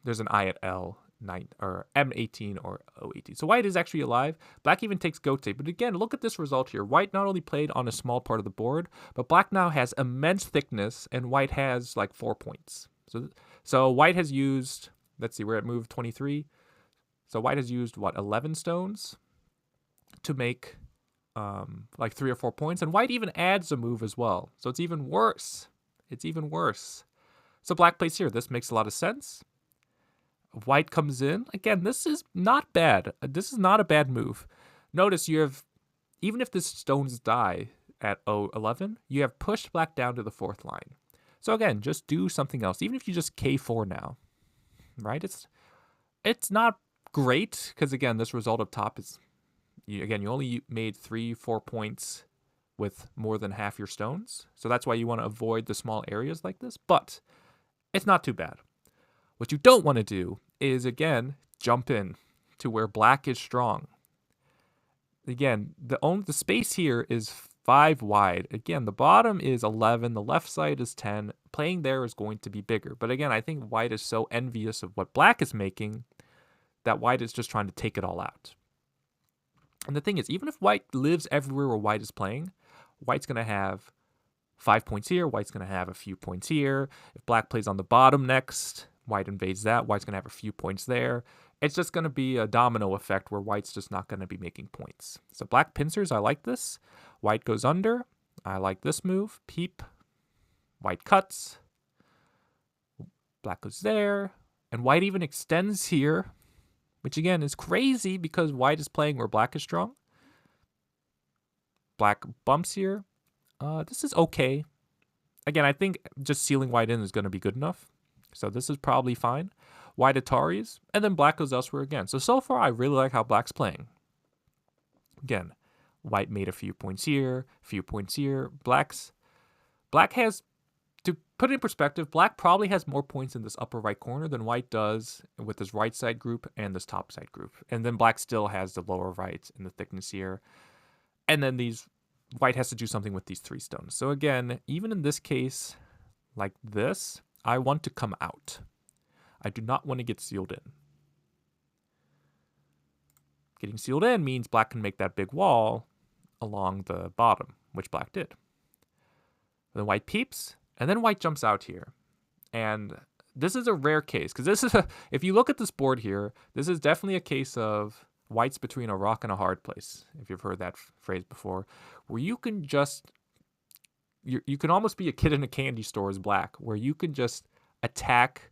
there's an I at L9 or M18 or O18. So white is actually alive. Black even takes goat tape. But again, look at this result here. White not only played on a small part of the board, but black now has immense thickness, and white has like 4 points. So white has used, let's see, we're at move 23. So white has used, what, 11 stones to make like 3 or 4 points. And white even adds a move as well. So it's even worse. It's even worse. So black plays here. This makes a lot of sense. White comes in. Again, this is not bad. This is not a bad move. Notice you have, even if the stones die at O11, you have pushed black down to the 4th line. So again, just do something else. Even if you just K4 now, right? It's not great because, again, this result up top is, again, you only made 3-4 points with more than half your stones. So that's why you want to avoid the small areas like this. But it's not too bad. What you don't want to do is, again, jump in to where black is strong. Again, the space here is 5 wide. Again, the bottom is 11. The left side is 10. Playing there is going to be bigger. But again, I think white is so envious of what black is making that white is just trying to take it all out. And the thing is, even if white lives everywhere where white is playing, white's going to have 5 points here. White's going to have a few points here. If black plays on the bottom next, white invades that. White's going to have a few points there. It's just going to be a domino effect where white's just not going to be making points. So black pincers, I like this. White goes under. I like this move. Peep. White cuts. Black goes there. And white even extends here, which again is crazy because white is playing where black is strong. Black bumps here. This is okay. Again, I think just sealing white in is going to be good enough. So this is probably fine. White Ataris, and then black goes elsewhere again. So far, I really like how black's playing. Again, white made a few points here, a few points here. Black has, to put it in perspective, black probably has more points in this upper right corner than white does with this right side group and this top side group. And then black still has the lower right and the thickness here. And then white has to do something with these 3 stones. So again, even in this case, like this, I want to come out. I do not want to get sealed in. Getting sealed in means black can make that big wall along the bottom, which black did. Then white peeps, and then white jumps out here. And this is a rare case, because if you look at this board here, this is definitely a case of white's between a rock and a hard place, if you've heard that phrase before, where you can just, you can almost be a kid in a candy store as black, where you can just attack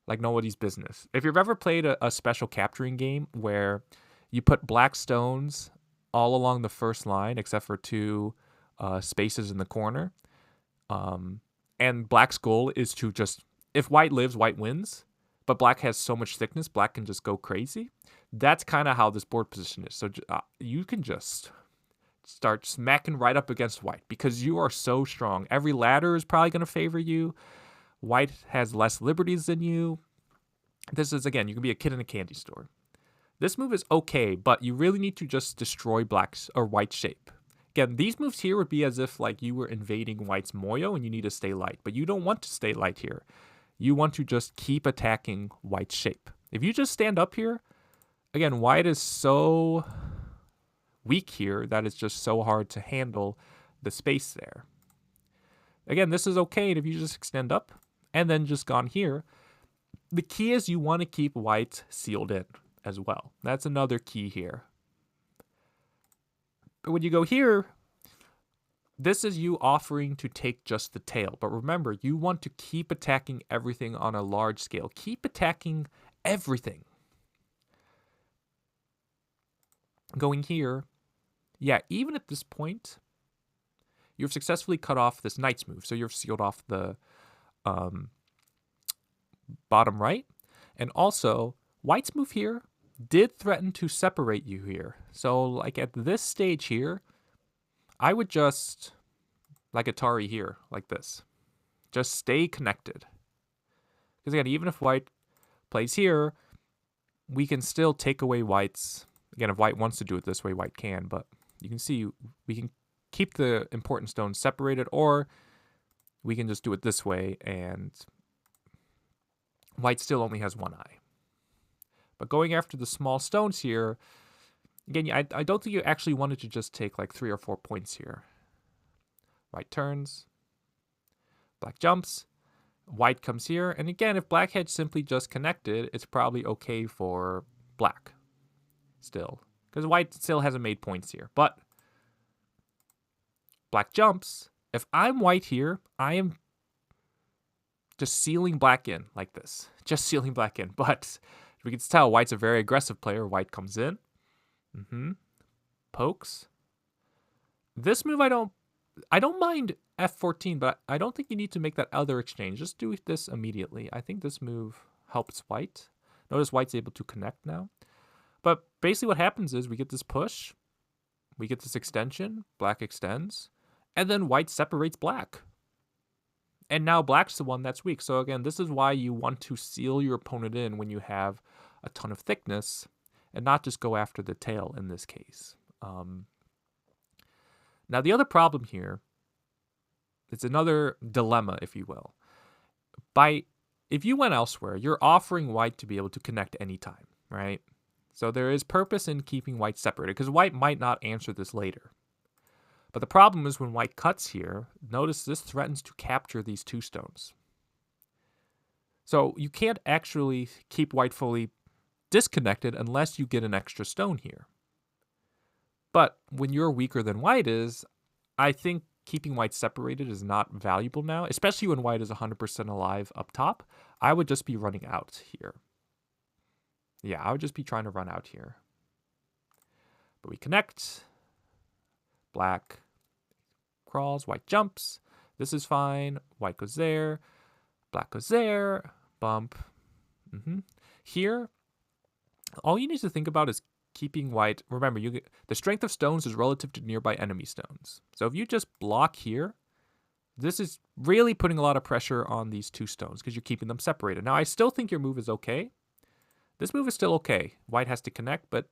like nobody's business. If you've ever played a special capturing game where you put black stones all along the first line, except for 2 spaces in the corner, and black's goal is to just, if white lives, white wins, but black has so much thickness, black can just go crazy. That's kind of how this board position is. So you can just start smacking right up against white because you are so strong. Every ladder is probably going to favor you. White has less liberties than you. This is, again, you can be a kid in a candy store. This move is okay, but you really need to just destroy black's or white's shape. Again, these moves here would be as if like you were invading white's moyo and you need to stay light, but you don't want to stay light here. You want to just keep attacking white's shape. If you just stand up here, again, white is so weak here that it's just so hard to handle the space there. Again, this is okay if you just extend up and then just gone here. The key is you want to keep white sealed in as well. That's another key here. But when you go here, this is you offering to take just the tail. But remember, you want to keep attacking everything on a large scale. Keep attacking everything. Going here, yeah, even at this point, you've successfully cut off this knight's move. So you've sealed off the bottom right. And also, white's move here did threaten to separate you here. So like at this stage here, I would just, like Atari here, like this. Just stay connected. Because again, even if white plays here, we can still take away white's, again, if white wants to do it this way, white can, but you can see we can keep the important stones separated, or we can just do it this way, and white still only has 1 eye. But going after the small stones here, again, I don't think you actually wanted to just take like 3 or 4 points here. White turns, black jumps, white comes here, and again, if black had simply just connected, it's probably okay for black still, because white still hasn't made points here. But black jumps. If I'm white here, I am just sealing black in like this. Just sealing black in. But we can tell white's a very aggressive player. White comes in. Pokes. This move I don't mind F14, but I don't think you need to make that other exchange. Just do this immediately. I think this move helps white. Notice white's able to connect now. But basically what happens is we get this push. We get this extension. Black extends. And then white separates black. And now black's the one that's weak. So again, this is why you want to seal your opponent in when you have a ton of thickness and not just go after the tail in this case. Now the other problem here, it's another dilemma, if you will. If you went elsewhere, you're offering white to be able to connect anytime, right? So there is purpose in keeping white separated, because white might not answer this later. But the problem is when white cuts here, notice this threatens to capture these 2 stones. So you can't actually keep white fully disconnected unless you get an extra stone here. But when you're weaker than white is, I think keeping white separated is not valuable now, especially when white is 100% alive up top. I would just be running out here. Yeah, I would just be trying to run out here. But we connect. Black crawls, white jumps. This is fine. White goes there. Black goes there. Bump. Here, all you need to think about is keeping white. Remember, the strength of stones is relative to nearby enemy stones. So if you just block here, this is really putting a lot of pressure on these two stones because you're keeping them separated. Now, I still think your move is okay. This move is still okay. White has to connect, but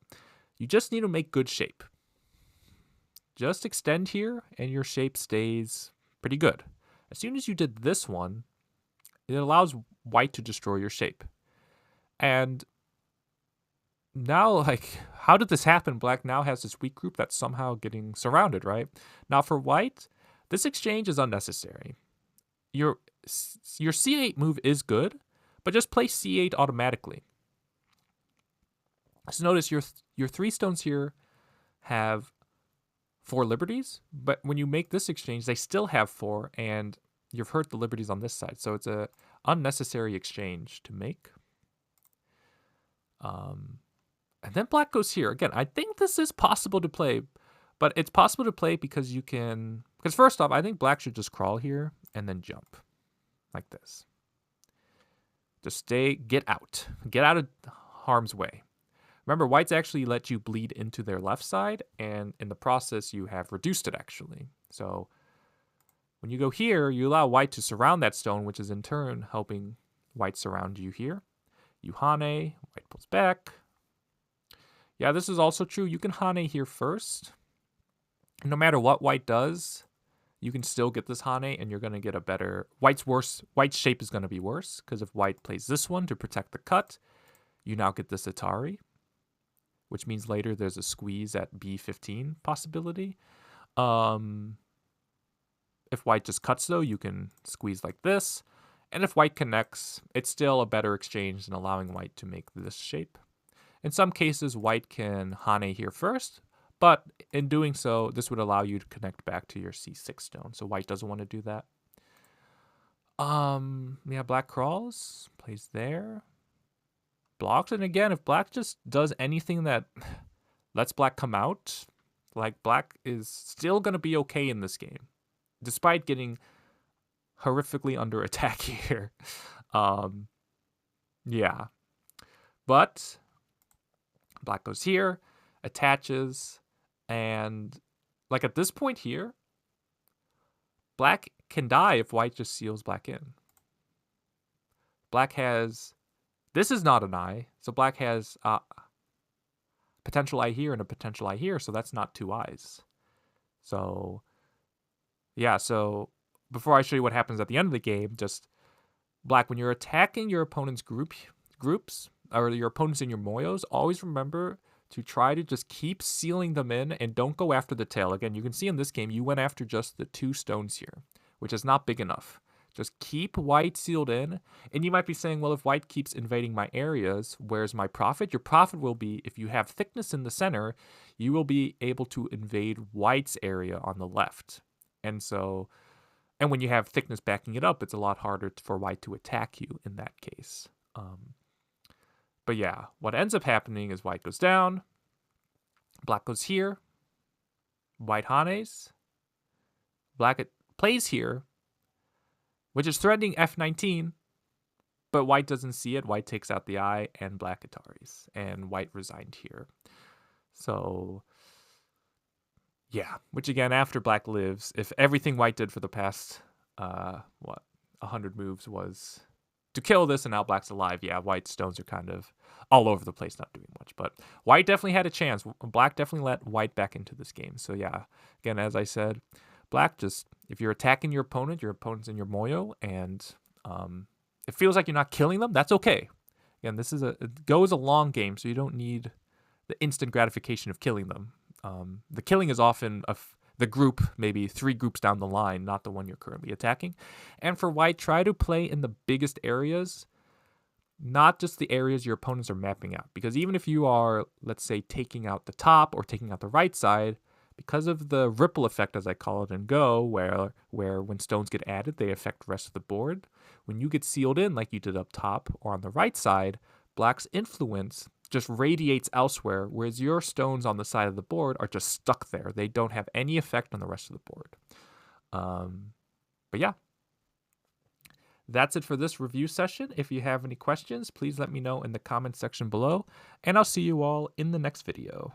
you just need to make good shape. Just extend here, and your shape stays pretty good. As soon as you did this one, it allows white to destroy your shape. And now, like, how did this happen? Black now has this weak group that's somehow getting surrounded, right? Now, for white, this exchange is unnecessary. Your c8 move is good, but just play c8 automatically. So notice your 3 stones here have 4 liberties, but when you make this exchange, they still have 4, and you've hurt the liberties on this side. So it's a unnecessary exchange to make. And then black goes here. Again, I think this is possible to play, but it's possible to play because you can... Because first off, I think black should just crawl here and then jump like this. Just get out. Get out of harm's way. Remember, whites actually let you bleed into their left side, and in the process, you have reduced it, actually. So when you go here, you allow white to surround that stone, which is in turn helping white surround you here. You hane, white pulls back. Yeah, this is also true. You can hane here first. No matter what white does, you can still get this hane, and you're going to get a better... White's shape is going to be worse, because if white plays this one to protect the cut, you now get this Atari, which means later there's a squeeze at B15 possibility. If white just cuts, though, you can squeeze like this. And if white connects, it's still a better exchange than allowing white to make this shape. In some cases, white can hane here first, but in doing so, this would allow you to connect back to your C6 stone. So white doesn't want to do that. Yeah, black crawls, plays there. Blocks, and again, if black just does anything that lets black come out, like, black is still going to be okay in this game, despite getting horrifically under attack here. Yeah. But black goes here, attaches, and like at this point here, black can die if white just seals black in. Black has... This is not an eye, so black has a potential eye here and a potential eye here, so that's not 2 eyes. So, yeah, so before I show you what happens at the end of the game, just black, when you're attacking your opponent's groups, or your opponents in your moyos, always remember to try to just keep sealing them in and don't go after the tail. Again, you can see in this game, you went after just the 2 stones here, which is not big enough. Just keep white sealed in. And you might be saying, well, if white keeps invading my areas, where's my profit? Your profit will be, if you have thickness in the center, you will be able to invade white's area on the left. And when you have thickness backing it up, it's a lot harder for white to attack you in that case. But yeah, what ends up happening is white goes down, black goes here, white hanes, black plays here, which is threatening F19, but white doesn't see it. White takes out the eye, and black Ataris, and white resigned here. So, yeah, which again, after black lives, if everything white did for the past, 100 moves was to kill this, and now black's alive, yeah, white's stones are kind of all over the place, not doing much. But white definitely had a chance. Black definitely let white back into this game. So, yeah, again, as I said, black, just if you're attacking your opponent's in your moyo, and it feels like you're not killing them, that's okay. Again, it goes a long game, so you don't need the instant gratification of killing them. The killing is often the group, maybe 3 groups down the line, not the one you're currently attacking. And for white, try to play in the biggest areas, not just the areas your opponents are mapping out. Because even if you are, let's say, taking out the top or taking out the right side, because of the ripple effect, as I call it in Go, where when stones get added, they affect the rest of the board. When you get sealed in, like you did up top or on the right side, black's influence just radiates elsewhere, whereas your stones on the side of the board are just stuck there. They don't have any effect on the rest of the board. But yeah, that's it for this review session. If you have any questions, please let me know in the comment section below, and I'll see you all in the next video.